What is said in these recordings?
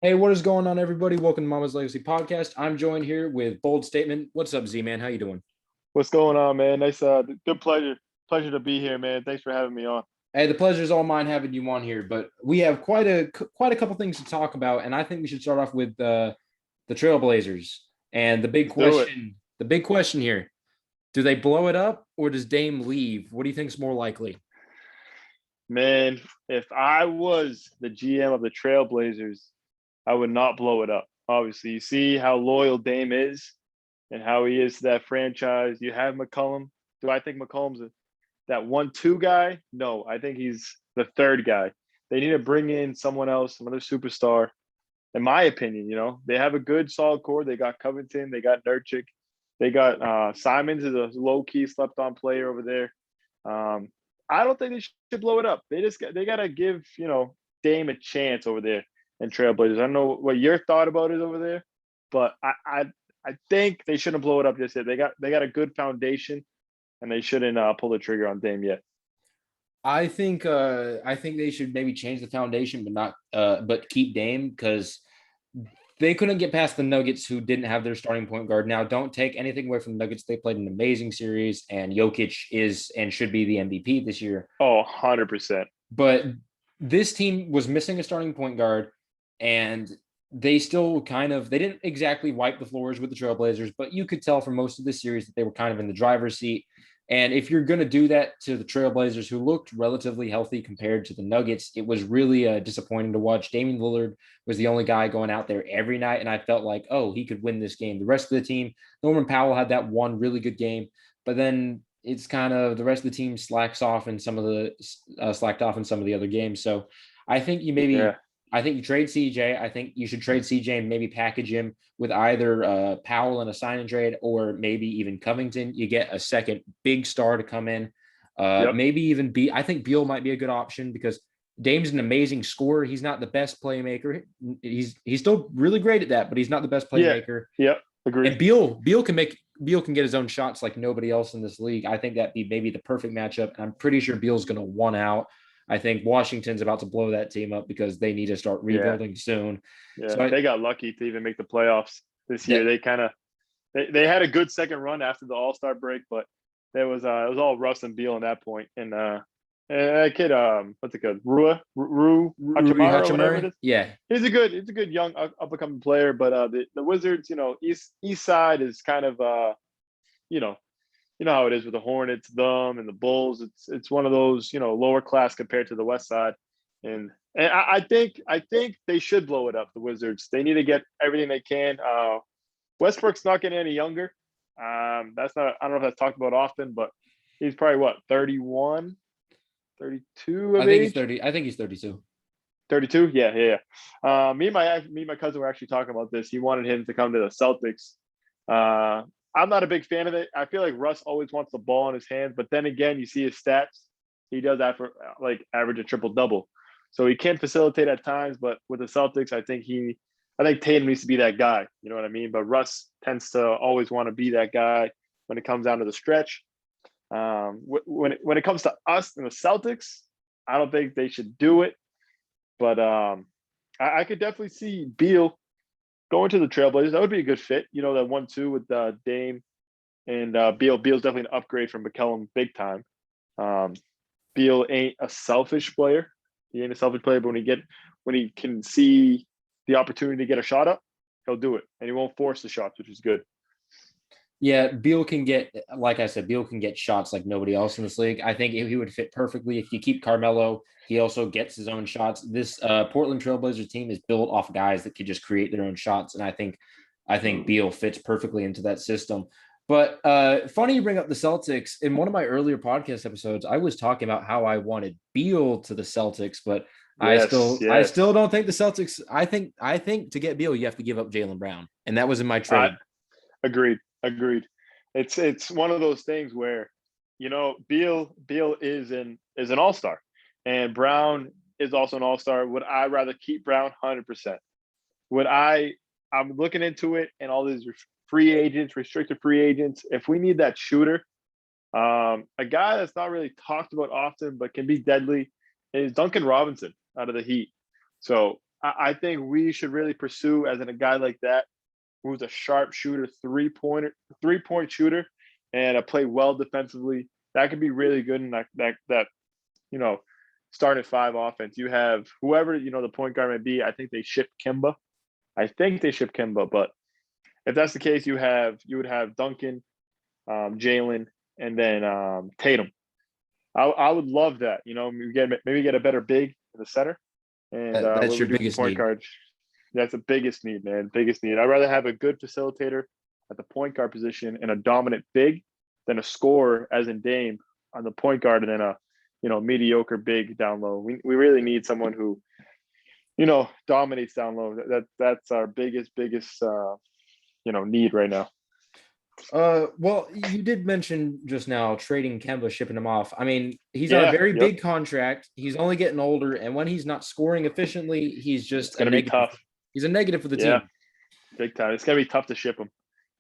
Hey, what is going on, everybody? Welcome to Mama's Legacy Podcast. I'm joined here with Bold Statement. What's up, Z man? How you doing? What's going on, man? Nice, good pleasure to be here, man. Thanks for having me on. Hey, the pleasure's all mine having you on here, but we have quite a couple things to talk about, and I think we should start off with the Trailblazers and Let's do it, the big question here: do they blow it up or does Dame leave? What do you think is more likely? man. If I was the GM of the Trailblazers, I would not blow it up. Obviously, you see how loyal Dame is and how he is to that franchise. You have McCollum. Do I think McCollum's that 1-2 guy? No, I think he's the third guy. They need to bring in someone else, another superstar. In my opinion, they have a good solid core. They got Covington, they got Nurkic, they got Simons is a low key slept on player over there. Um, I don't think they should blow it up. They got to give Dame a chance over there in Trailblazers. I don't know what your thought about it over there, but I think they shouldn't blow it up just yet. They got a good foundation, and they shouldn't pull the trigger on Dame yet. I think they should maybe change the foundation, but not but keep Dame because they couldn't get past the Nuggets, who didn't have their starting point guard. Now, don't take anything away from the Nuggets. They played an amazing series, and Jokic is and should be the MVP this year. Oh, 100%. But this team was missing a starting point guard, and they still they didn't exactly wipe the floors with the Trailblazers, but you could tell from most of the series that they were kind of in the driver's seat. And if you're going to do that to the Trailblazers, who looked relatively healthy compared to the Nuggets, it was really disappointing to watch. Damian Lillard was the only guy going out there every night, and I felt like, oh, he could win this game. The rest of the team, Norman Powell had that one really good game, but then it's kind of the rest of the team slacked off in some of the other games. So I think you maybe Yeah. I think you trade CJ. I think you should trade CJ and maybe package him with either Powell in a sign and trade or maybe even Covington. You get a second big star to come in. Yep. Maybe even I think Beal might be a good option because Dame's an amazing scorer. He's not the best playmaker. He's still really great at that, but he's not the best Yeah. playmaker. Yep. Agreed. And Beal can get his own shots like nobody else in this league. I think that'd be maybe the perfect matchup. And I'm pretty sure Beal's going to one out. I think Washington's about to blow that team up because they need to start Yeah. rebuilding soon. Yeah. So They got lucky to even make the playoffs this year. that They had a good second run after the All-Star break, but it was all Russ and Beal in that point. And that kid, what's it called? Rue Rui Hachimura or whatever it Hachimura, is. yeah, He's a good young up and coming player, but the Wizards, East Side is kind of you know, you know how it is with the Hornets, them and the Bulls. It's one of those, lower class compared to the West Side. And I think they should blow it up, the Wizards. They need to get everything they can. Westbrook's not getting any younger. That's not I don't know if that's talked about often, but he's probably what, 31, 32 I of think he's age? 30. I think he's 32. 32? Yeah, yeah, yeah. Me and my cousin were actually talking about this. He wanted him to come to the Celtics. I'm not a big fan of it. I feel like Russ always wants the ball in his hands, but then again, you see his stats. He does that for like average a triple double. So he can facilitate at times, but with the Celtics, I think Tatum needs to be that guy. You know what I mean? But Russ tends to always want to be that guy when it comes down to the stretch. When it comes to us and the Celtics, I don't think they should do it. But I could definitely see Beal going to the Trailblazers. That would be a good fit. That 1-2 with Dame and Beal. Beal's definitely an upgrade from McCellum big time. Um, Beal ain't a selfish player. He ain't a selfish player, but when he can see the opportunity to get a shot up, he'll do it, and he won't force the shots, which is good. Yeah, Beal can get, like I said, Beal can get shots like nobody else in this league. I think he would fit perfectly if you keep Carmelo. He also gets his own shots. This Portland Trailblazers team is built off guys that could just create their own shots, and I think Beal fits perfectly into that system. But funny you bring up the Celtics. In one of my earlier podcast episodes, I was talking about how I wanted Beal to the Celtics, but I Yes, still I yes. still don't think the Celtics. I think to get Beal, you have to give up Jalen Brown, and that was in my I trade. agreed. Agreed. It's one of those things where, Beal is an all-star, and Brown is also an all-star. Would I rather keep Brown? 100%. Would I I'm looking into it and all these free agents, restricted free agents. If we need that shooter, a guy that's not really talked about often but can be deadly is Duncan Robinson out of the Heat. So I think we should really pursue as in a guy like that who's a sharp shooter, 3-point shooter, and play well defensively. That could be really good in that you know starting five offense. You have whoever the point guard may be. I think they ship Kimba. But if that's the case, you would have Duncan, Jalen, and then Tatum. I would love that. Maybe get a better big in the center, and That's we'll your do some biggest point need. guard. That's the biggest need, man. Biggest need. I'd rather have a good facilitator at the point guard position and a dominant big than a scorer, as in Dame, on the point guard, and then a mediocre big down low. We really need someone who dominates down low. That's our biggest need right now. Well, you did mention just now trading Kemba, shipping him off. I mean, he's on a Yeah. very Yep. big contract. He's only getting older, and when he's not scoring efficiently, he's just It's gonna be tough. He's a negative for the Yeah. team. Big time. It's gonna be tough to ship him.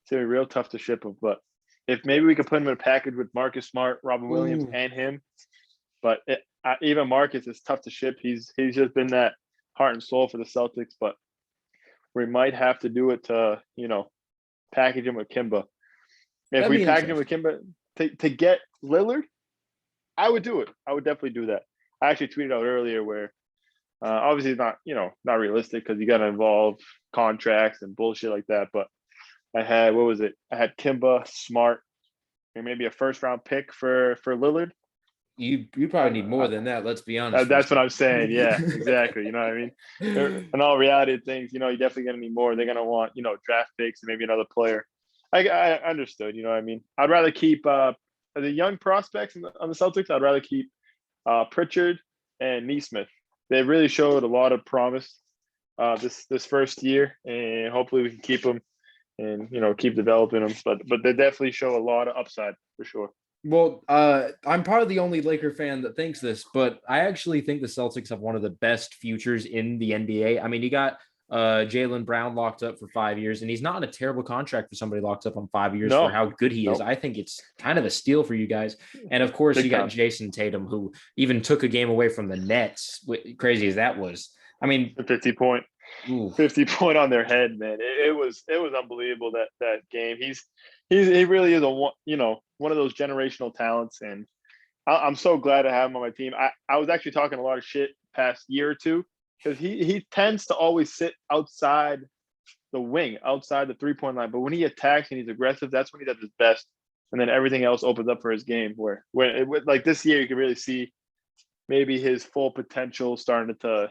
It's gonna be real tough to ship him. But if maybe we could put him in a package with Marcus Smart, Robin Williams, Ooh. and him, but even Marcus is tough to ship. He's just been that heart and soul for the Celtics. But we might have to do it to package him with Kimba. If That'd we be package him with Kimba to get Lillard, I would do it. I would definitely do that. I actually tweeted out earlier where obviously it's not realistic because you got to involve contracts and bullshit like that. But I had I had Kimba, Smart, and maybe a first round pick for Lillard. You probably need more than that. Let's be honest. That's what I'm saying. Yeah, exactly. You know what I mean? In all reality of things, you're definitely going to need more. They're going to want, draft picks and maybe another player. I understood. You know what I mean? I'd rather keep the young prospects on the Celtics. I'd rather keep Pritchard and Neesmith. They really showed a lot of promise this first year, and hopefully we can keep them and keep developing them. But they definitely show a lot of upside for sure. Well, I'm probably the only Laker fan that thinks this, but I actually think the Celtics have one of the best futures in the NBA. I mean, you got Jaylen Brown locked up for 5 years, and he's not on a terrible contract for somebody locked up on 5 years for how good he is. I think it's kind of a steal for you guys. And of course, you got Jason Tatum, who even took a game away from the Nets. Crazy as that was. I mean, 50 point on their head, man. It was unbelievable that game. He really is one of those generational talents, and I'm so glad to have him on my team. I was actually talking a lot of shit past year or two because he tends to always sit outside the wing, outside the 3-point line. But when he attacks and he's aggressive, that's when he does his best. And then everything else opens up for his game. Like this year, you can really see maybe his full potential starting to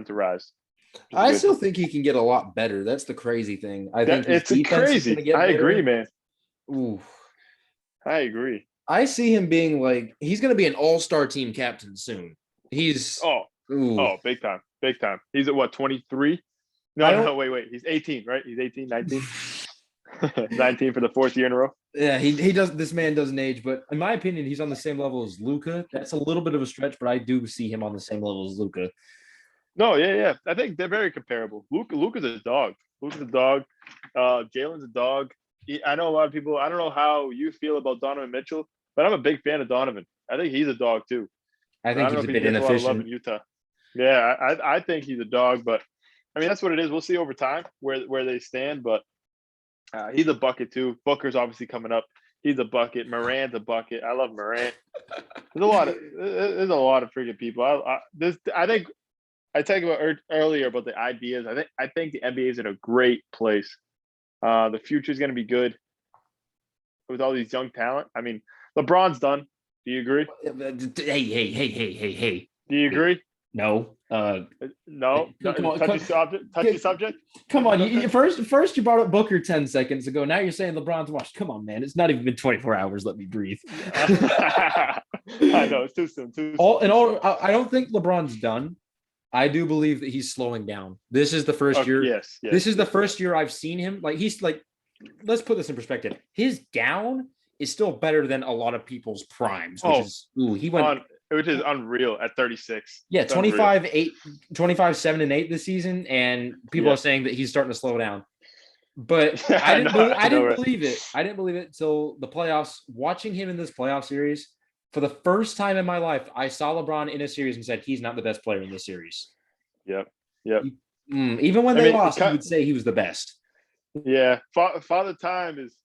rise. I still think he can get a lot better. That's the crazy thing. I think his defense is going to get better. I agree, man. Ooh. I agree. I see him being he's going to be an all-star team captain soon. He's big time. Big time. He's at what, 23? No, wait. He's 18, right? He's 18, 19. 19 for the fourth year in a row. Yeah, he does. This man doesn't age, but in my opinion, he's on the same level as Luka. That's a little bit of a stretch, but I do see him on the same level as Luka. No, yeah. I think they're very comparable. Luka's a dog. Jalen's a dog. I know a lot of people. I don't know how you feel about Donovan Mitchell, but I'm a big fan of Donovan. I think he's a dog too. I think he's a bit inefficient. A lot of love in Utah. Yeah, I think he's a dog, but I mean that's what it is. We'll see over time where they stand, but he's a bucket too. Booker's obviously coming up. He's a bucket. Morant's a bucket. I love Morant. There's a lot of freaking people. I think I talked about earlier about the ideas. I think the NBA is in a great place. The future is going to be good with all these young talent. I mean, LeBron's done. Do you agree? Hey. Do you agree? No. No. Touchy subject. Come on. First you brought up Booker 10 seconds ago. Now you're saying LeBron's washed. Come on, man. It's not even been 24 hours. Let me breathe. I know it's too soon. I don't think LeBron's done. I do believe that he's slowing down. This is the first year. Yes. This is the first year I've seen him. Let's put this in perspective. His down is still better than a lot of people's primes, which is unreal at 36. Yeah, 25, 7 and 8 this season, and people are saying that he's starting to slow down. But I didn't believe it. I didn't believe it until the playoffs. Watching him in this playoff series, for the first time in my life, I saw LeBron in a series and said he's not the best player in this series. Yep. Even when I they mean, lost, you would say he was the best. yeah, Father Time is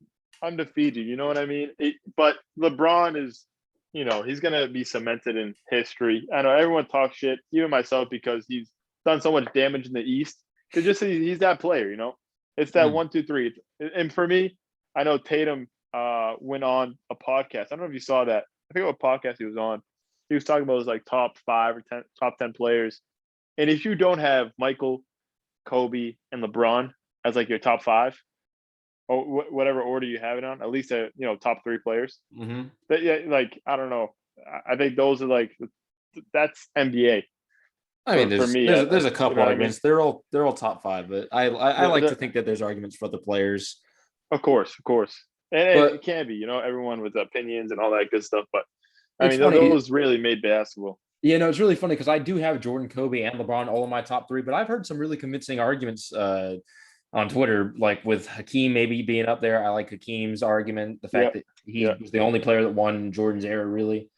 undefeated. You know what I mean? But LeBron is, he's gonna be cemented in history. I know everyone talks shit, even myself, because he's done so much damage in the East. Because just he's that player. It's that Mm. 1, 2, 3. And for me, I know Tatum went on a podcast. I don't know if you saw that. I forget what podcast he was on. He was talking about his like top 5 or top 10 players. And if you don't have Michael, Kobe, and LeBron as like your top 5, or whatever order you have it on, at least top 3 players. Mm-hmm. But yeah, like I don't know. I think those are like that's NBA I mean, for there's me. there's there's a You know couple what I mean? arguments. They're all top five, but I like to The, think that there's arguments for other players. of course, and it But can be. Everyone with opinions and all that good stuff. But I it's mean, funny, those really made basketball. it's really funny because I do have Jordan, Kobe, and LeBron all in my top three, but I've heard some really convincing arguments on Twitter, like with Hakeem maybe being up there. I like Hakeem's argument, the Yeah, fact that he yeah. was the only player that won Jordan's era, really.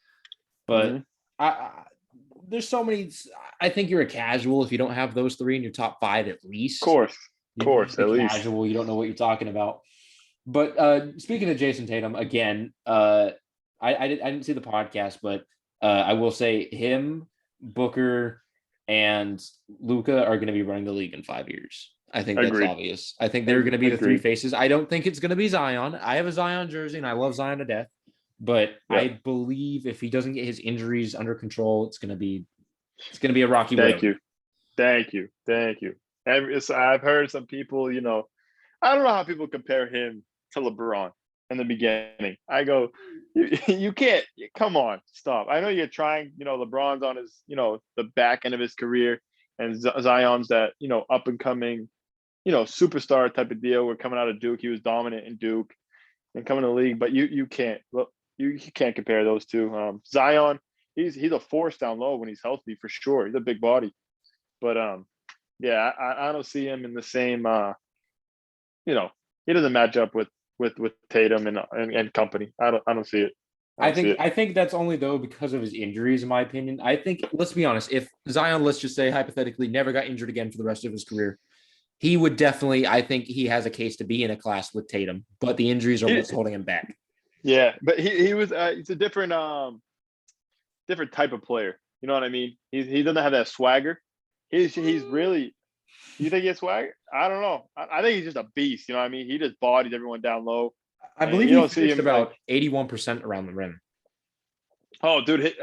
But Hmm. I there's so many. I think you're a casual if you don't have those three in your top five at least. Of You're course, just a at least. casual. You don't know what you're talking about. But speaking of Jason Tatum, again, I didn't see the podcast, but I will say him, Booker, and Luca are going to be running the league in 5 years. I think that's Agreed. obvious. I think they're going to be the three Agreed. faces. I don't think it's going to be Zion. I have a Zion jersey and I love Zion to death, but Yeah. I believe if he doesn't get his injuries under control, it's going to be a rocky Thank road. you. Thank you. Thank you. I've heard some people. I don't know how people compare him to LeBron in the beginning. I go, you can't. Come on, stop. I know you're trying. LeBron's on his, the back end of his career, and Zion's that, up and coming, superstar type of deal. We're coming out of Duke. He was dominant in Duke and coming to the league, but you can't. Look, you can't compare those two. Zion, he's a force down low when he's healthy for sure. He's a big body, but yeah, I don't see him in the same. He doesn't match up with Tatum and company. I don't see it. I I don't see think it. I think that's only though because of his injuries, in my opinion. I think let's be honest, if Zion, let's just say hypothetically, never got injured again for the rest of his career, he would definitely. I think he has a case to be in a class with Tatum, but the injuries are He, what's holding him back. yeah, but he was it's a different type of player. You know what I mean? He doesn't have that swagger. He's really. You think he has swagger? I don't know. I think he's just a beast. You know what I mean? He just bodies everyone down low, I and believe you he don't see finished him like, about 81% around the rim. oh, dude,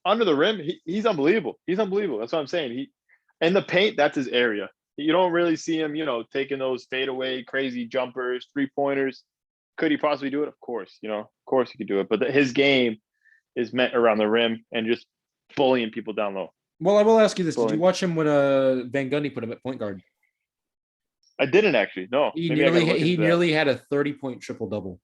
under the rim, he's unbelievable. He's unbelievable. That's what I'm saying. He in the paint, that's his area. You don't really see him, taking those fadeaway, crazy jumpers, 3-pointers. Could he possibly do it? Of course, of course he could do it. But his game is meant around the rim and just bullying people down low. Well, I will ask you this: did you Bullying. watch him when Van Gundy put him at point guard? I didn't actually. No, He maybe I got nearly to look he into that. nearly had a 30-point triple double.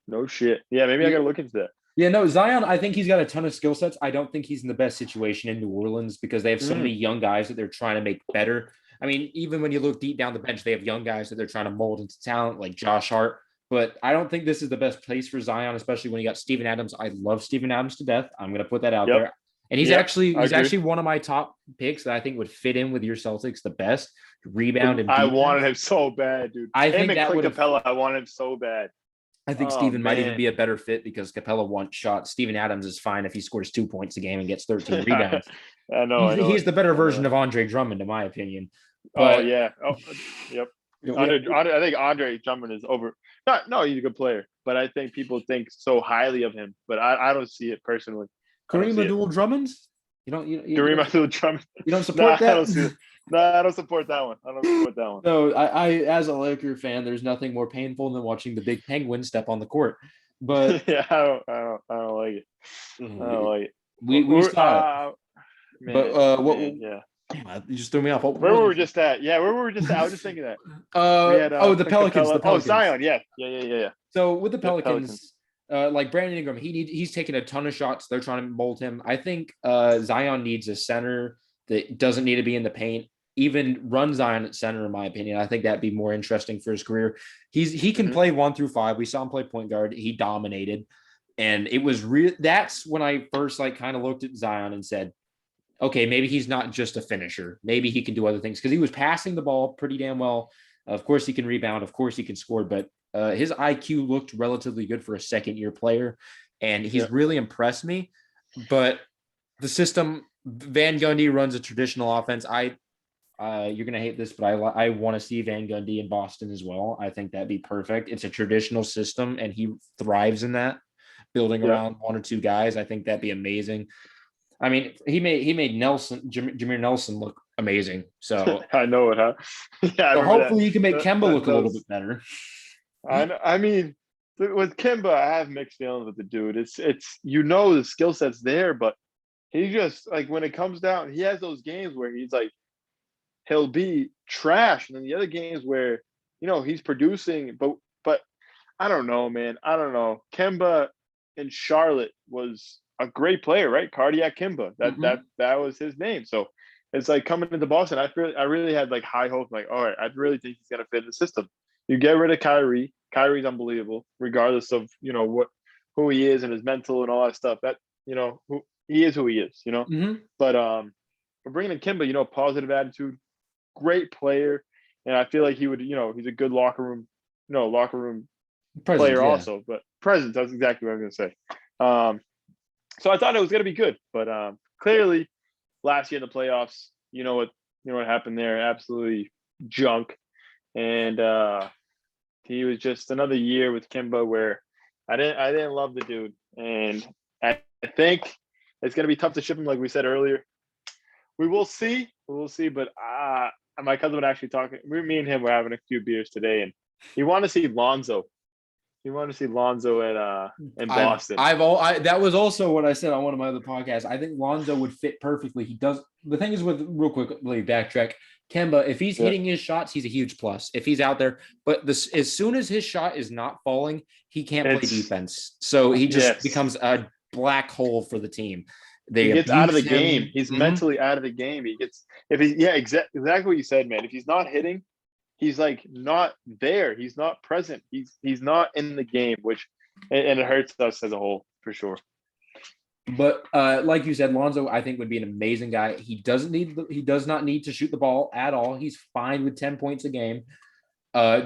No shit. Yeah, maybe I got to look into that. Yeah, no, Zion, I think he's got a ton of skill sets. I don't think he's in the best situation in New Orleans because they have so many Mm. young guys that they're trying to make better. I mean, even when you look deep down the bench, they have young guys that they're trying to mold into talent like Josh Hart. But I don't think this is the best place for Zion, especially when you got Steven Adams. I love Steven Adams to death. I'm going to put that out Yep. there. And he's Yep. actually I he's agree. actually one of my top picks that I think would fit in with your Celtics the best. Rebound and I defense. wanted him so bad, dude. I Him think and that Clint would have Capella, I wanted him so bad. I think Oh Steven might even man. be a better fit because Capella wants shots. Steven Adams is fine if he scores 2 points a game and gets 13 rebounds. I know, He's I know it. he's the better I know version it. of Andre Drummond, in my opinion. Oh But yeah. Oh, yep. you know, I think Andre Drummond is over. Not, no, he's a good player, but I think people think so highly of him. But I don't see it personally. I don't Kareem see it. Abdul-Drummond, you don't you, you Kareem don't Abdul-Jabbar. you don't Nah, support I that? don't see it. Nah, I don't support that one. I don't support that one. No, I as a Laker fan, there's nothing more painful than watching the big penguin step on the court. But Yeah, I don't like it. I don't like it. we saw it. But Man, yeah. damn, you just threw me off. What Where was were I we just at? Yeah, where were we just at? I was just thinking that. We had the Clint Pelicans, Capella. the Oh, Pelicans. Zion. Yeah. So with the Yep, Pelicans. Pelicans, like Brandon Ingram, he's taking a ton of shots. They're trying to mold him. I think Zion needs a center that doesn't need to be in the paint. Even run Zion at center, in my opinion. I think that'd be more interesting for his career. He can Mm-hmm. play 1 through 5. We saw him play point guard. He dominated, and it was real. That's when I first like kind of looked at Zion and said, okay, maybe he's not just a finisher. Maybe he can do other things because he was passing the ball pretty damn well. Of course, he can rebound. Of course, he can score. But his IQ looked relatively good for a second-year player, and Yeah. he's really impressed me. But the system, Van Gundy runs a traditional offense. You're gonna hate this, but I want to see Van Gundy in Boston as well. I think that'd be perfect. It's a traditional system, and he thrives in that, building Yeah. around one or two guys. I think that'd be amazing. I mean, he made Jameer Nelson look amazing. So I know it, huh? Yeah, I remember that. hopefully he can make That, Kemba that, look a that little was, bit better. I mean, with Kimba, I have mixed feelings with the dude. It's the skill set's there, but he just like when it comes down, he has those games where he's like he'll be trash, and then the other games where he's producing, but I don't know, man. I don't know. Kemba in Charlotte was a great player, right? Cardiac Kimba. That Mm-hmm. that that was his name. So it's like coming into Boston. I really had like high hope. Like, all right, I really think he's gonna fit in the system. You get rid of Kyrie. Kyrie's unbelievable, regardless of who he is and his mental and all that stuff. That who he is, who he is. Mm-hmm. But we're bringing in Kimba. Positive attitude, great player, and I feel like he would. He's a good locker room Presence, player yeah. also, but presence. That's exactly what I'm going to say. Um, so I thought it was going to be good, but clearly last year in the playoffs, what happened there? Absolutely junk, and he was just another year with Kimba where I didn't love the dude, and I think it's going to be tough to ship him, like we said earlier. We will see, but my cousin was actually talking. Me and him were having a few beers today, and he wanted to see Lonzo. He wanted to see Lonzo at in Boston. That was also what I said on one of my other podcasts. I think Lonzo would fit perfectly. He does. The thing is, with real quickly backtrack, Kemba, if he's Yeah. hitting his shots, he's a huge plus. If he's out there, but as soon as his shot is not falling, he can't play It's defense. So he just yes. becomes a black hole for the team. He They gets out of abuse the game. him. He's Mhm. mentally out of the game. He gets if he yeah, exactly what you said, man. If he's not hitting, he's like not there. He's not present. He's not in the game, which and it hurts us as a whole for sure. But like you said, Lonzo, I think would be an amazing guy. He does not need to shoot the ball at all. He's fine with 10 points a game,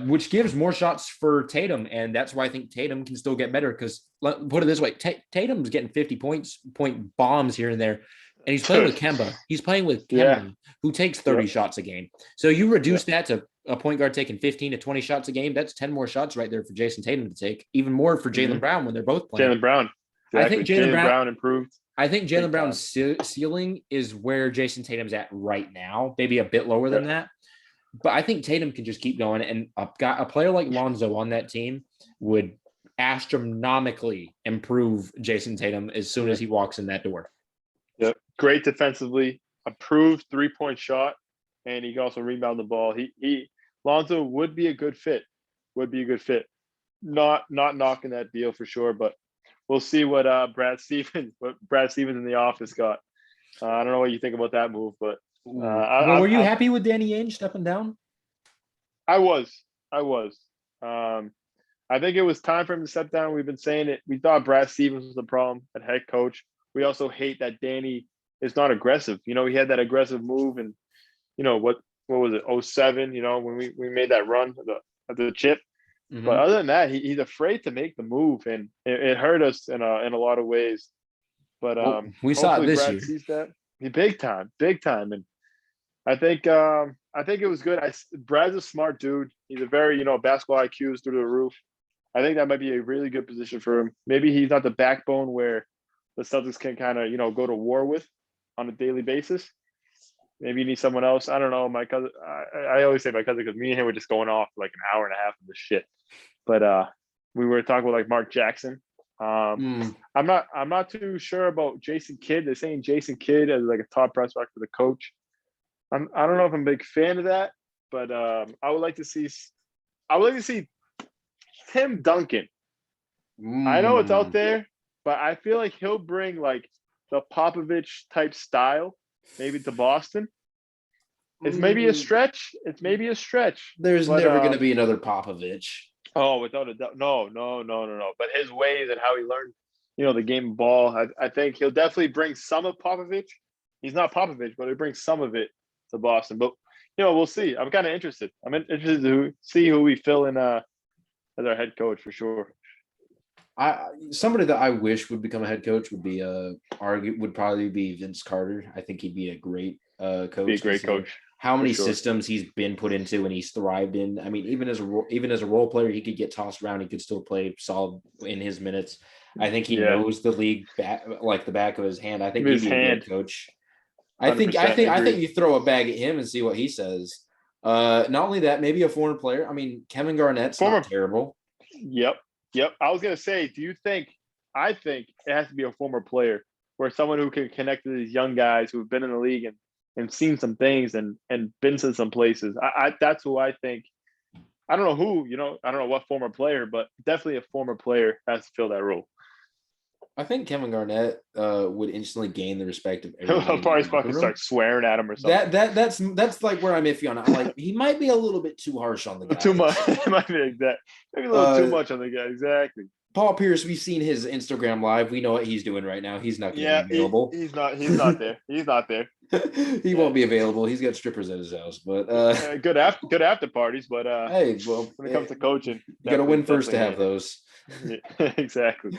which gives more shots for Tatum, and that's why I think Tatum can still get better. Because put it this way, Tatum's getting 50 point bombs here and there, and he's playing with Dude. Kemba. He's playing with Yeah. Kemba, who takes 30 Yep. shots a game. So you Yep. reduce that to a point guard taking 15 to 20 shots a game. That's 10 more shots right there for Jason Tatum to take. Even more for Mm-hmm. Jaylen Brown when they're both playing. Jaylen Brown. I think Exactly. Jaylen Jaylen Brown. Brown improved I think Jaylen big Brown's time. ceiling is where Jason Tatum's at right now, maybe a bit lower Yeah. than that. But I think Tatum can just keep going, and a player like Lonzo on that team would astronomically improve Jason Tatum as soon Yeah. as he walks in that door. Yep. Great defensively, approved 3-point shot, and he can also rebound the ball. He Lonzo would be a good fit. Would be a good fit. Not knocking that deal for sure, but we'll see what Brad Stevens in the office got. I don't know what you think about that move, but Well, were you happy with Danny Ainge stepping down? I was. I think it was time for him to step down. We've been saying it. We thought Brad Stevens was the problem at head coach. We also hate that Danny is not aggressive. He had that aggressive move, and what was it? 07, when we made that run at the chip. Mm-hmm. But other than that, he's afraid to make the move, and it hurt us in a lot of ways. But we saw it this Brad year. sees that. Big time, and I think it was good. Brad's a smart dude. He's a very basketball IQ is through the roof. I think that might be a really good position for him. Maybe he's not the backbone where the Celtics can kind of go to war with on a daily basis. Maybe you need someone else. I don't know. My cousin, I always say my cousin because me and him were just going off like an hour and a half of this shit. But we were talking about like Mark Jackson. I'm not too sure about Jason Kidd. They're saying Jason Kidd as like a top prospect for the coach. I don't know if I'm a big fan of that, but I would like to see Tim Duncan. I know it's out there, but I feel like he'll bring like the Popovich type style maybe to Boston. It's maybe a stretch. There's but, never going to be another Popovich. Oh, without a doubt. No. But his ways and how he learned, the game of ball, I think he'll definitely bring some of Popovich, He's not Popovich, but he brings some of it to Boston. But we'll see. I'm kind of interested. I'm interested to see who we fill in as our head coach for sure. Somebody that I wish would become a head coach would probably be Vince Carter. I think he'd be a great coach. Be a great coach. How many systems he's been put into and he's thrived in. I mean, even as a role player, he could get tossed around. He could still play solid in his minutes. I think he knows the league like the back of his hand. I think he'd be a great coach. I think you throw a bag at him and see what he says. Not only that, maybe a former player. I mean, Kevin Garnett's not terrible. Yep. I was gonna say, I think it has to be a former player or someone who can connect to these young guys who've been in the league and seen some things and been to some places. That's who I think. I don't know who, I don't know what former player, but definitely a former player has to fill that role. I think Kevin Garnett would instantly gain the respect of everyone. He'll probably fucking start swearing at him or something. That's like where I'm iffy on it. Like he might be a little bit too harsh on the guy. Too much. It might be exact. Maybe a little too much on the guy. Exactly. Paul Pierce, we've seen his Instagram live. We know what he's doing right now. He's not going to be available. He's not there. He's not there. He won't be available. He's got strippers at his house. But good after parties. But hey, well, when it comes to coaching, you got to win first to have those. Yeah, exactly.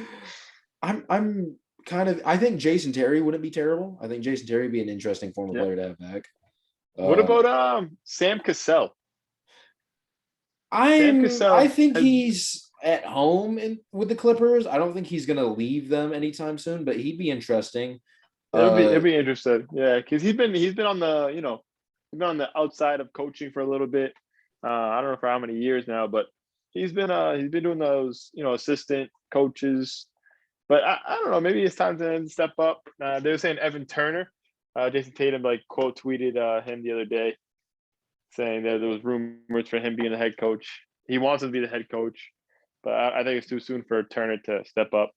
I'm kind of. I think Jason Terry wouldn't be terrible. I think Jason Terry would be an interesting former player to have back. What about Sam Cassell? I think he's at home with the Clippers. I don't think he's going to leave them anytime soon, but he'd be interesting. It'd be interesting, yeah, because he's been on the he's been on the outside of coaching for a little bit. I don't know for how many years now, but he's been doing those assistant coaches. But I don't know, maybe it's time to step up. They were saying Evan Turner, Jason Tatum quote tweeted him the other day, saying that there was rumors for him being the head coach. He wants to be the head coach, but I think it's too soon for Turner to step up.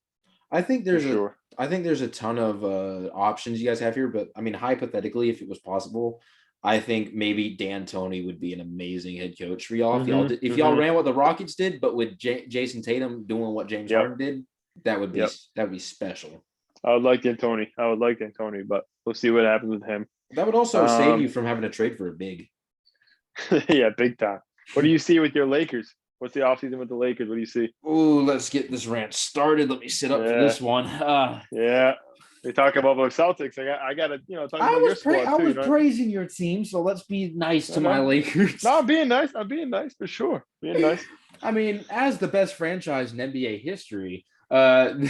I think there's a ton of options you guys have here, but I mean, hypothetically, if it was possible, I think maybe D'Antoni would be an amazing head coach for y'all. If y'all ran what the Rockets did, but with Jason Tatum doing what James Harden did, that would be special. I would like D'Antoni, but we'll see what happens with him. That would also save you from having to trade for a big. Yeah, big time. What do you see with your Lakers? What's the offseason with the Lakers? What do you see? Oh, let's get this rant started. Let me sit up for this one. Yeah. We talk about Celtics. I got to, talk about your squad too. I was praising your team, so let's be nice to my Lakers. No, I'm being nice. I'm being nice for sure. Being nice. I mean, as the best franchise in NBA history. Here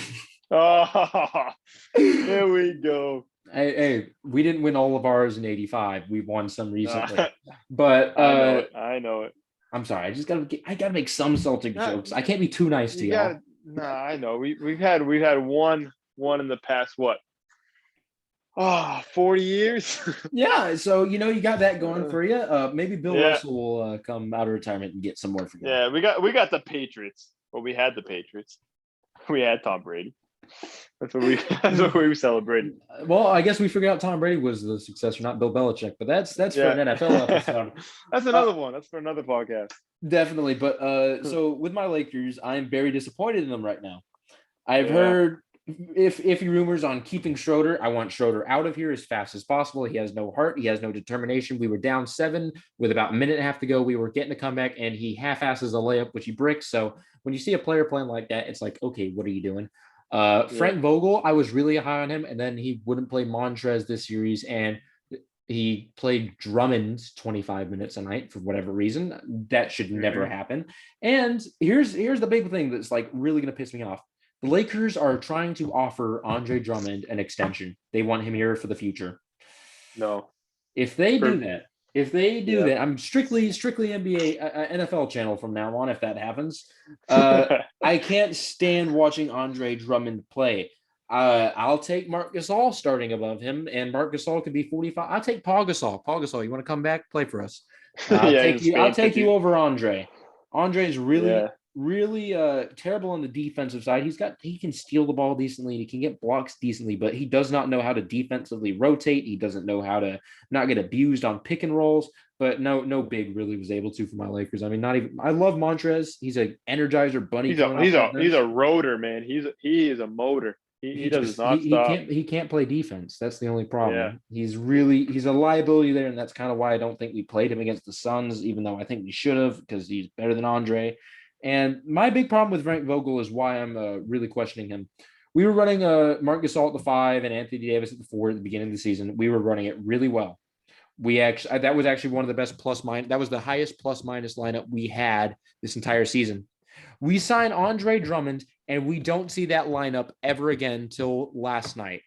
we go. Hey, we didn't win all of ours in '85. We won some recently, but I know it. I'm sorry. I gotta make some Celtic jokes. I can't be too nice to y'all. I know. We've had one in the past 40 years. Yeah, so you got that going for you. Maybe Bill Russell will come out of retirement and get some more for you. Yeah, we got the Patriots. Well, we had the Patriots. We had Tom Brady. That's what we celebrated. Well, I guess we figured out Tom Brady was the successor, not Bill Belichick. But that's for an NFL episode. That's another one. That's for another podcast. Definitely. But so with my Lakers, I'm very disappointed in them right now. I've heard iffy rumors on keeping Schroeder. I want Schroeder out of here as fast as possible. He has no heart. He has no determination. We were down 7 with about a minute and a half to go. We were getting a comeback, and he half-asses a layup, which he bricks. So when you see a player playing like that, it's like, okay, what are you doing? Frank Vogel, I was really high on him, and then he wouldn't play Montrez this series, and he played Drummond 25 minutes a night for whatever reason. That should never happen. And here's the big thing that's really going to piss me off. The Lakers are trying to offer Andre Drummond an extension. They want him here for the future. No. If they do that, I'm strictly NBA NFL channel from now on. If that happens, I can't stand watching Andre Drummond play. I'll take Marc Gasol starting above him, and Marc Gasol could be 45. I'll take Paul Gasol. Paul Gasol, you want to come back, play for us? I'll take you over Andre. Andre is really terrible on the defensive side. He can steal the ball decently, and he can get blocks decently, but he does not know how to defensively rotate. He doesn't know how to not get abused on pick and rolls. But no big really was able to for my Lakers. I mean, not even. I love Montrez. He's an energizer bunny. He's a rotor, man. He is a motor. He He does just not stop. he can't play defense. That's the only Yeah. problem. He's a liability there, and that's kind of why I don't think we played him against the Suns, even though I think we should have because he's better than Andre. And my big problem with Frank Vogel is why I'm really questioning him. We were running Mark Gasol at the 5 and Anthony Davis at the 4 at the beginning of the season. We were running it really well. We actually that was actually one of the best plus minus. That was the highest plus minus lineup we had this entire season. We sign Andre Drummond, and we don't see that lineup ever again till last night.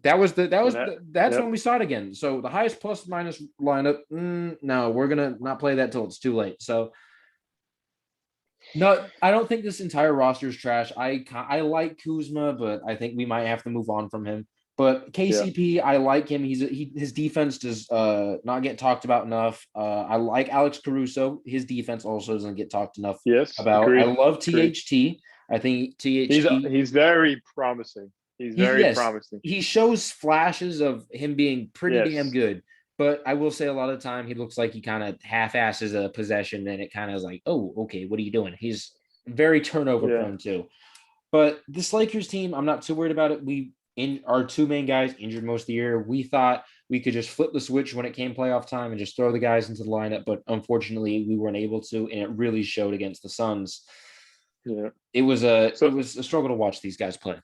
That's Yep. when we saw it again. So the highest plus minus lineup. No, we're gonna not play that till it's too late. So no, I don't think this entire roster is trash. I like Kuzma, but I think we might have to move on from him. But Yeah. KCP, I like him. His defense does not get talked about enough. I like Alex Caruso. His defense also doesn't get talked enough Yes. about. I Agreed. love Agreed. THT. I think THT He's very promising. He's he very yes, promising. he shows flashes of him being pretty damn Yes. good. But I will say a lot of the time he looks like he kind of half-asses a possession, and it kind of is like, oh, okay, what are you doing? He's very turnover Yeah. prone too. But this Lakers team, I'm not too worried about it. We in our two main guys injured most of the year. We thought we could just flip the switch when it came playoff time and just throw the guys into the lineup, but unfortunately we weren't able to, and it really showed against the Suns. Yeah. It was So a struggle to watch these guys play.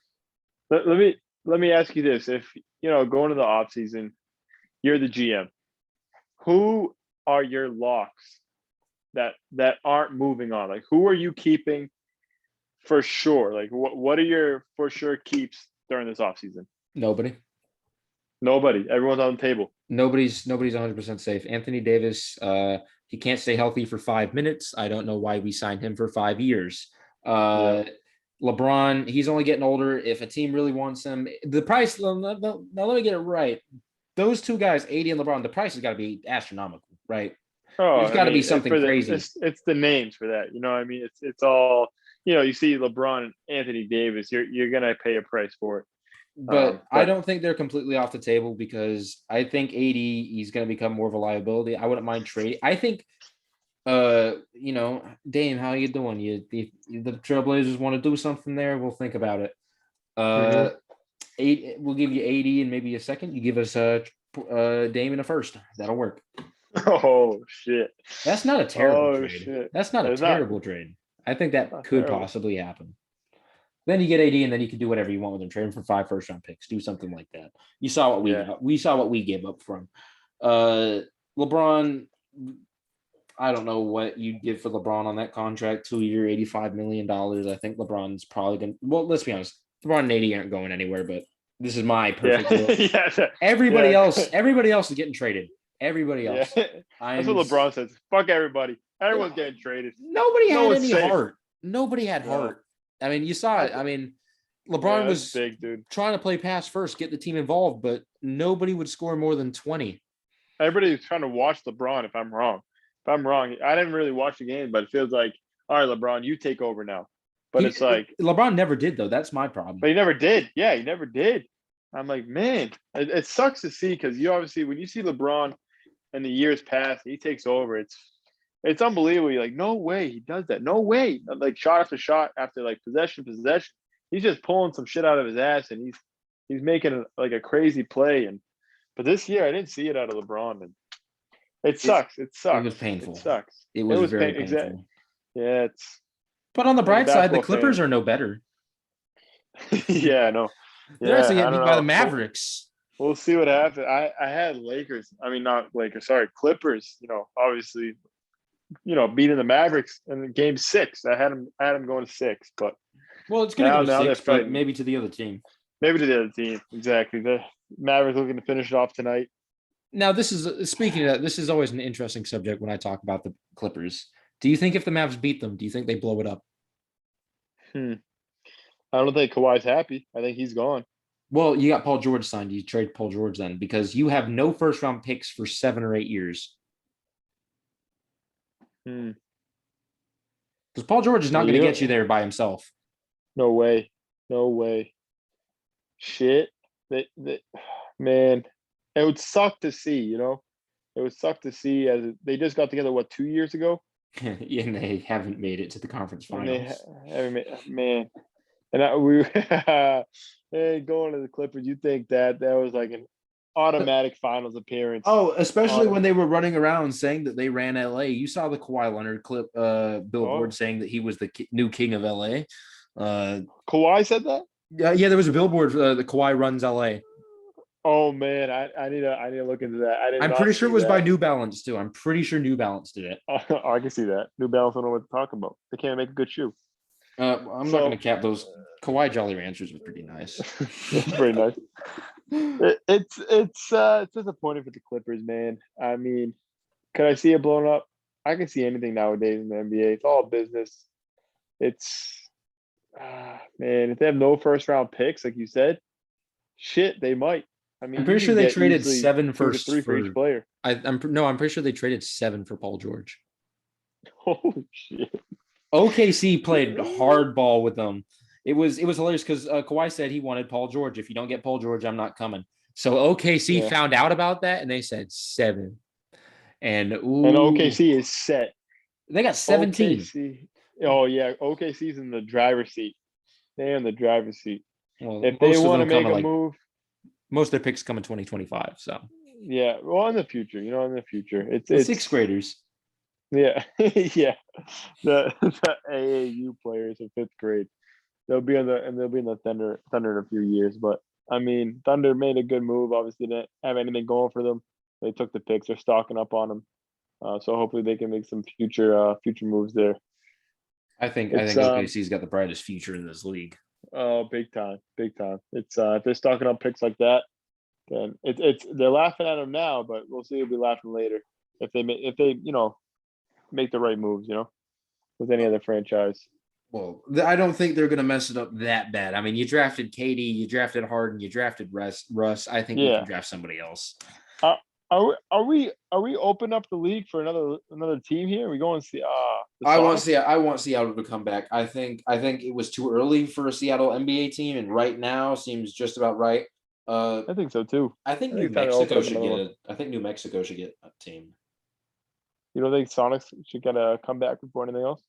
let me ask you this: if going to the off season, you're the GM. Who are your locks that aren't moving on? Like, who are you keeping for sure? Like, what are your for sure keeps during this offseason? Nobody. Nobody. Everyone's on the table. Nobody's 100% safe. Anthony Davis, he can't stay healthy for 5 minutes. I don't know why we signed him for 5 years. Yeah. LeBron, he's only getting older. If a team really wants him, the price. Now let me get it right. Those two guys, AD and LeBron, the price has got to be astronomical, right? Oh, There's I got to be mean, something for the crazy. it's the names for that. I mean, it's all you see LeBron and Anthony Davis. You're gonna pay a price for it. But I But don't think they're completely off the table because I think AD he's going to become more of a liability. I wouldn't mind trading. I think Dame, how you doing? The Trailblazers want to do something there, we'll think about it. mhm. We'll give you 80 and maybe a second. You give us Dame in a first. That'll work. Oh shit. That's not a terrible Oh trade. shit. That's not a It's not terrible trade. I think that not could terrible. possibly happen. Then you get AD, and then you can do whatever you want with him. Trade him for 5 first-round picks. Do something like that. You saw what we Yeah. got. We saw what we gave up from LeBron. I don't know what you'd give for LeBron on that contract. 2 year, $85 million. I think LeBron's probably going to. Well, let's be honest. LeBron and AD aren't going anywhere, but this is my Yeah. perfect world. Yeah. Everybody else, Yeah. everybody else is getting traded. Everybody Yeah. else. That's what LeBron says. Fuck everybody. Everyone's getting traded. Nobody No had one's any safe. heart. Nobody had No. heart. I mean, you saw it. That's I mean, yeah, LeBron that's was big, dude. trying to play pass first, get the team involved, but nobody would score more than 20. Everybody's trying to watch LeBron if I'm wrong. If I'm wrong, I didn't really watch the game, but it feels like, all right, LeBron, you take over now. But it's like, LeBron never did though. That's my problem. but he never did. Yeah, he never did. I'm like, man, it sucks to see because you obviously when you see LeBron in the years past, he takes over. It's unbelievable. You're like, no way he does that. No way. Like shot after shot after like possession. He's just pulling some shit out of his ass and he's making like a crazy play. But this year I didn't see it out of LeBron and it It, sucks. It it sucks. was It painful. sucks. It It was was very exact. painful. Yeah, But on the as a bright side, the basketball Clippers fan. are no better. Yeah, no. They're Yeah, actually I getting don't beat by the know. Mavericks. We'll see what happens. I had Lakers. I mean, not Lakers. Sorry, Clippers. Obviously, beating the Mavericks in Game 6. I had them going to 6, but Well, it's going to now go to now they're 6, but fighting. maybe to the other team. Maybe to the other team. Exactly. The Mavericks looking to finish it off tonight. Now, speaking of that, this is always an interesting subject when I talk about the Clippers. Do you think if the Mavs beat them, do you think they blow it up? I don't think Kawhi's happy. I think he's gone. Well, you got Paul George signed. You trade Paul George then because you have no first round picks for 7 or 8 years. Hmm. Because Paul George is not going to get you You there by himself. no way. No way. Shit. Man, it would suck to see, It would suck to see as they just got together, 2 years ago? And they haven't made it to the conference And they finals. haven't made, man. And hey, going to the Clippers, you think that was like an automatic finals appearance? Oh, especially when Autumn. they were running around saying that they ran LA. You saw the Kawhi Leonard clip billboard Oh, saying that he was the new king of LA. Kawhi said that. Yeah, there was a billboard the Kawhi runs LA. Oh man, I need to look into that. I did I'm not pretty sure it see was by that. New Balance too. I'm pretty sure New Balance did it. I can see that. New Balance don't know what to talk about. They can't make a good shoe. I'm not going So to cap those. Kawhi Jolly Ranchers was pretty nice. it's pretty nice. It's disappointing for the Clippers, man. I mean, could I see it blown up? I can see anything nowadays in the NBA. It's all business. It's man, if they have no first round picks, like you said, shit, they might. I I'm mean, you pretty sure can they get traded easily seven two to firsts three for each for. player. I'm pretty sure they traded seven for Paul George. Oh shit. OKC played hardball with them. It was hilarious because Kawhi said he wanted Paul George. If you don't get Paul George, I'm not coming. So OKC Yeah. found out about that and they said seven. And And ooh, OKC is set. they got 17. OKC. Oh yeah, OKC's in the driver's seat. They're in the driver's seat. Well, If they most of want to them come make in a like move, most of their picks come in 2025. So yeah, well, in the future, in the future, the sixth graders. yeah, yeah. The AAU players in fifth grade, they'll be in the Thunder in a few years. But I mean, Thunder made a good move. Obviously, didn't have anything going for them. They took the picks. They're stocking up on them. So hopefully they can make some future moves there. I It's think OKC's got the brightest future in this league. big time, big time. It's if they're stocking up picks like that, then it's they're laughing at them now, but we'll see. They'll be laughing later if they make the right moves. With any other franchise. Well, I don't think they're going to mess it up that bad. I mean, you drafted Katie, you drafted Harden, you drafted Russ. I think you can Yeah. draft somebody else. Uh, are we open up the league for another team here? Are we going to see the Sonics? I want Seattle to come back. I think it was too early for a Seattle NBA team, and right now seems just about right. I think so too. I think I New think it's time to open Mexico up should another get one. a. I think New Mexico should get a team. You don't think Sonics should get a comeback before anything else?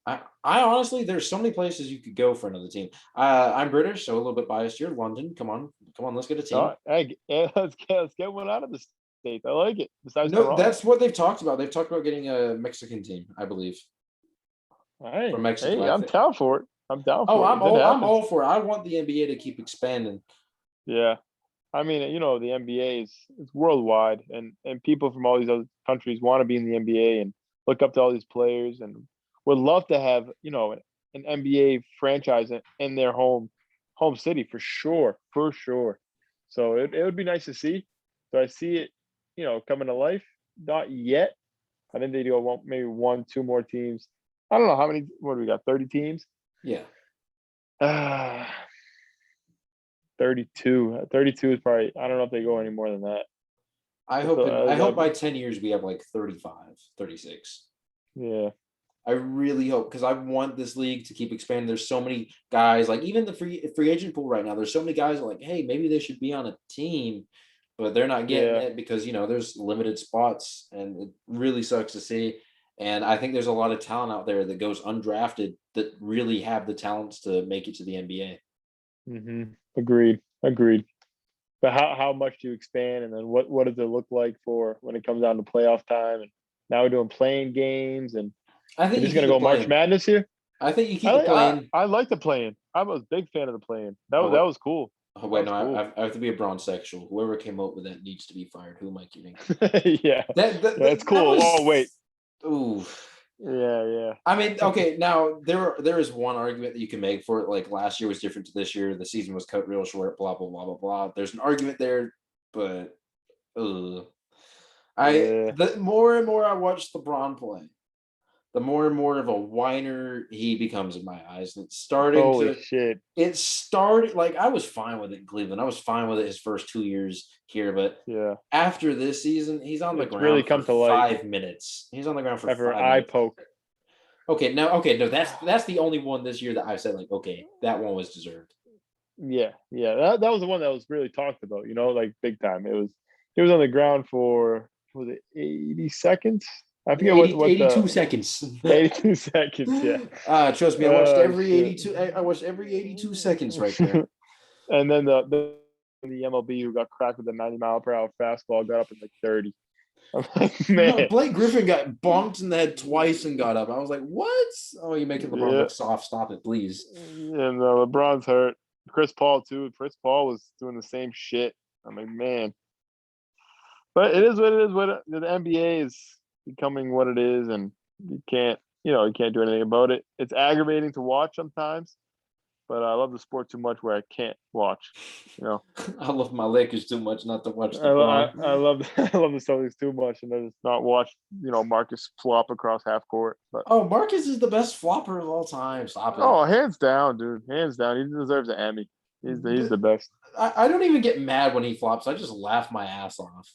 I honestly, there's so many places you could go for another team. I'm British, so a little bit biased here. London, come on, let's get a team. Hey, let's get one out of the state. I like it. Besides No, Toronto. that's what they've talked about. They've talked about getting a Mexican team, I believe, All right. from Mexico. Hey, I I'm think. down for it. I'm down Oh, for it. If it I'm happens. all for it. I want the NBA to keep expanding. Yeah. I mean, the NBA is worldwide, and people from all these other countries want to be in the NBA and look up to all these players, and would love to have an NBA franchise in their home city for sure, for sure. So it would be nice to see. So I see it, coming to life. Not yet. I think they do maybe one, two more teams. I don't know how many. What do we got? 30 teams. Yeah. Ah, 32. 32 is probably. I don't know if they go any more than that. I hope by That 10 years we have like 35, 36. yeah, I really hope because I want this league to keep expanding. There's so many guys, like even the free agent pool right now. There's so many guys like, hey, maybe they should be on a team, but they're not getting yeah. it because there's limited spots, and it really sucks to see. And I think there's a lot of talent out there that goes undrafted that really have the talents to make it to the NBA. Agreed. Agreed. But how much do you expand, and then what does it look like for when it comes down to playoff time? And now we're doing playing games, and I we're think you just gonna keep it go March playing. Madness here. I think you I keep it like I, playing. I like the playing. I was a big fan of the playing. That Oh, was that was cool. oh That wait, was no, cool. I have to be a bronze sexual. Whoever came up with that needs to be fired. Who am I kidding? Yeah, yeah, it's That cool. Oh wait, was. Ooh. yeah, I mean, okay, now there is one argument that you can make for it. Like last year was different to this year. The season was cut real short. Blah blah blah blah blah. There's an argument there, but yeah. the more and more I watch LeBron play, the more and more of a whiner he becomes in my eyes. And Holy shit. it started like I was fine with it in Cleveland. I was fine with it his first 2 years here, but Yeah, after this season, he's on the it's really ground for come to light 5 minutes. He's on the ground for after an five eye minutes. poke. Okay, no, that's the only one this year that I've said like, okay, that one was deserved. Yeah. That was the one that was really talked about. Like big time. It was on the ground for was it 80 seconds? I forget 82 seconds. 82 seconds. Yeah. Trust me, I watched Oh every shit. 82. I watched every 82 seconds right there. And then the MLB who got cracked with a 90-mile-per-hour fastball got up in like 30. I'm like, No, man, Blake Griffin got bonked in the head twice and got up. I was like, what? Oh, you're making LeBron yeah. look soft. Stop it, please. And LeBron's hurt. Chris Paul too. Chris Paul was doing the same shit. I'm like, man. But it is what it is. The NBA is becoming what it is, and you can't do anything about it. It's aggravating to watch sometimes, but I love the sport too much where I can't watch. You know, I love my Lakers too much not to watch I LeBron. love I love the Celtics too much, and I just not watch Marcus flop across half court. But Oh, Marcus is the best flopper of all time. Stop it. oh, hands down, dude, hands down, he deserves an Emmy. He's the best. I don't even get mad when he flops. I just laugh my ass off.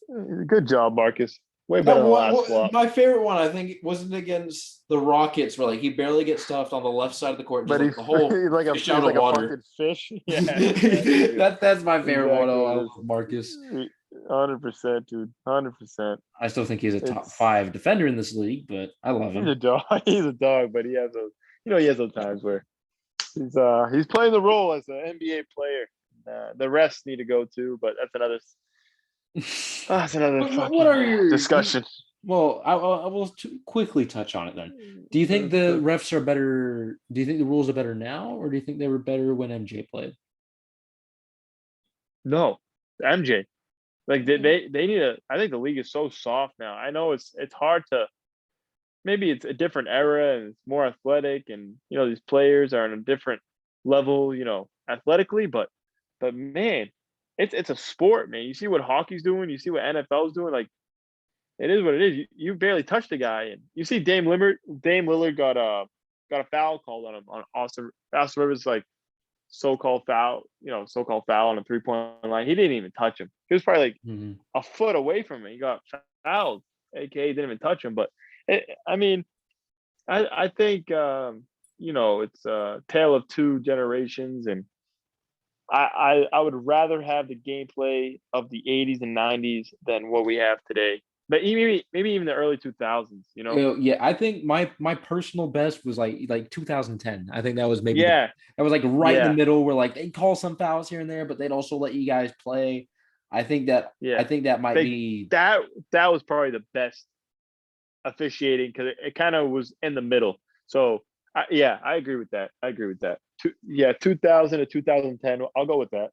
Good job, Marcus. Way better That than the last one, flop. my favorite one, I think, wasn't against the Rockets, where like he barely gets stuffed on the left side of the court, just But like the whole he's fish out of a water. fucking fish. Yeah, exactly, dude. That's my favorite one. Exactly Oh, what I it love is. Marcus. 100%, dude. 100%. I still think he's a top It's 5 defender in this league, but I love he's him. a dog. He's a dog, but he has those times where he's playing the role as an NBA player. The rest need to go too, but that's another What are fucking your discussion. well? I will quickly touch on it then. Do you think the refs are better? Do you think the rules are better now, or do you think they were better when MJ played? No, MJ. Like they need to. I think the league is so soft now. I know it's hard to. Maybe it's a different era and it's more athletic, and these players are on a different level, athletically. But man, it's a sport, man. You see what hockey's doing. You see what NFL's doing. Like it is what it is. You barely touched the guy, and you see Dame Lillard. Dame Lillard got a foul called on him on Austin Rivers, like so-called foul, so-called foul on a 3-point line. He didn't even touch him. He was probably like a foot away from him. He got fouled, aka didn't even touch him. But I mean, I think it's a tale of two generations, and I would rather have the gameplay of the 80s and 90s than what we have today. But maybe even the early 2000s. Yeah, I think my personal best was like 2010. I think that was maybe Yeah, that was like right in the yeah, middle where like they'd call some fouls here and there, but they'd also let you guys play. I think that yeah. might be that was probably the best officiating because it kind of was in the middle. So I agree with that. 2000 to 2010. I'll go with that.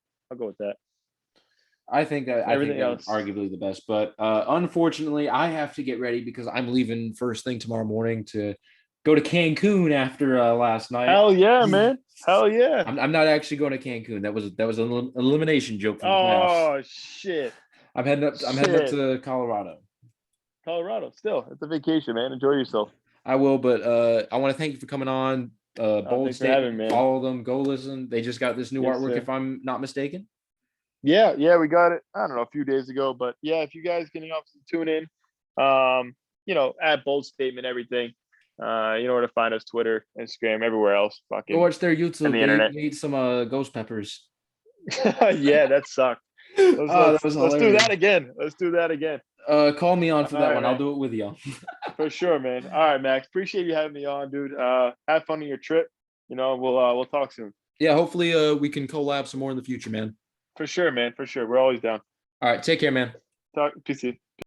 I think that Everything that else. was arguably the best, but unfortunately, I have to get ready because I'm leaving first thing tomorrow morning to go to Cancun after last night. Hell yeah, man! Hell yeah! I'm not actually going to Cancun. That was an elimination joke from the playoffs. Oh shit! I'm heading up to Colorado. Colorado, still, it's a vacation, man. Enjoy yourself. I will, but I want to thank you for coming on. Bold Thanks for having statement. me, man. Follow them. Go listen. They just got this new Yes, artwork, sir. if I'm not mistaken. Yeah, we got it. I don't know, a few days ago, but yeah, if you guys can tune in, at Bold Statement, everything. You know where to find us: Twitter, Instagram, everywhere else. Go watch their YouTube. And the internet. They eat some ghost peppers. Yeah, that sucked. That was hilarious. Let's do that again. Call me on for that one. Man. I'll do it with you. For sure, man. All right, Max. Appreciate you having me on, dude. Have fun on your trip. We'll talk soon. Yeah, hopefully we can collab some more in the future, man. For sure, man. For sure. We're always down. All right, take care, man. Peace.